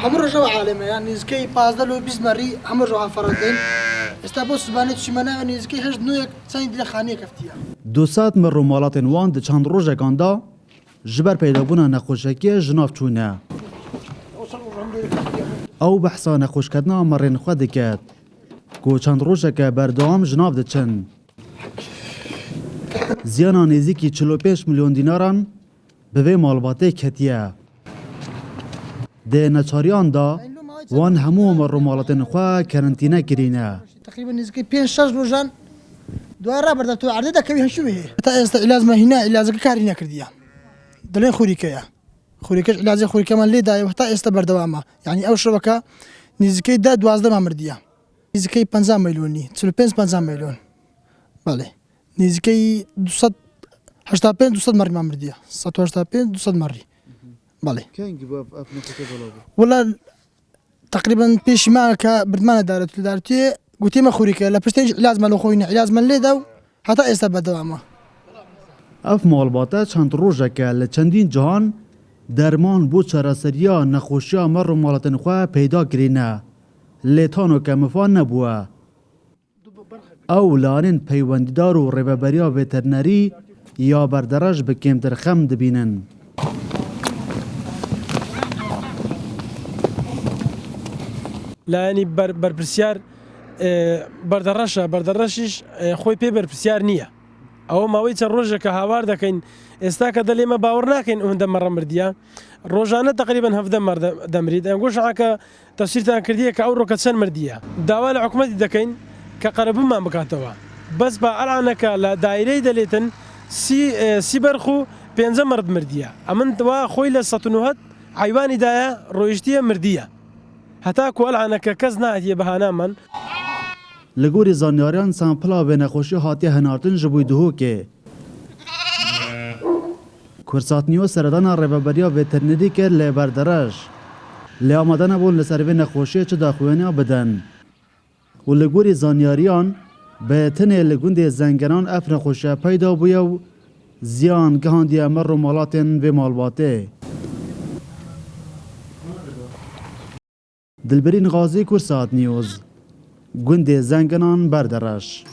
همون رجوع عالمه يعني زكي بازدلو بيزمري همون رجوع فردين استابوس بانت شمنا يعني زكي هج نويك تساين دل خانية كفتيا 200 من رومالات وان د چند روزگان دا جبر پیدا بونا نخوشکی جناف چونه او بحثا نخوش کردنا مرین خود کرد کو چند روزک بردام جناف د چن زیانا نزدیکی 45 میلیون دیناران به وی مالباته کتیه ده نچاریان دا وان همو من رومالات خوا کرنتینه کرینه تقريبا زكي 5-6 روزان دوار بردا تو عدد كبير هشوه تا علاج ما هنا علاج كارينا كرديا دلين خوريكيا خوريكش علاج خوريكا من لي داي وحتى استبر دوامه يعني او شبكه نزكي دا 12 ما مرديا نزكي 50 مليوني 50 مليون بالي نزكي 200 85 200 مري ما مرديا 85 200 مري بالي كاين جباب افنا والله تقريبا بيش معك برنامج دارتي قلت ما خوريك لا بستيج لازم لو خوينا لازم اللي داو حتى استبد دوامه اف مالباته چند روزک ل چندین جهان درمان بو چراسریا نخوشیا مر مالتن خو پیدا کرینه لتانو کمفان نبوه او لانین پیونددار و رببریا وترنری یا بردرج به کمتر خم دبینن لا يعني بربرسيار بردرشش خوي بي بربرسيار نية او ماوي چن روجه که هاوار دکین استا که دلی ما باور نکین اون دم مره مردیا روزانه تقریبا هفده مرد دمرید انگوش عکا تفسیر تان کردیه که او رو کتسن مردیا داوال حکومت دکین که قرب ما مکاتوا بس با الان که لا دایره دلیتن سی برخو 15 مرد مردیا امن دوا خوی لسطنوهت حیوانی دایا رویشتیه مردیا حتی که الان که کس نهدیه بهانه من لگوری زانیاریان سامپلا و نخوشی هاتی هنارتن جبوی دهو که کرساتنیو سردان ربابریا ویترنری که لبردرش لیامدن بول لسروی نخوشی چه داخوینیا بدن و لگوری زانیاریان به تنه لگوند زنگنان اف نخوشی پیدا بویا زیان گهاندی امر رو مالاتن و مالباته دلبرین غازی کرسات نیوز گوند زنگنان بردرش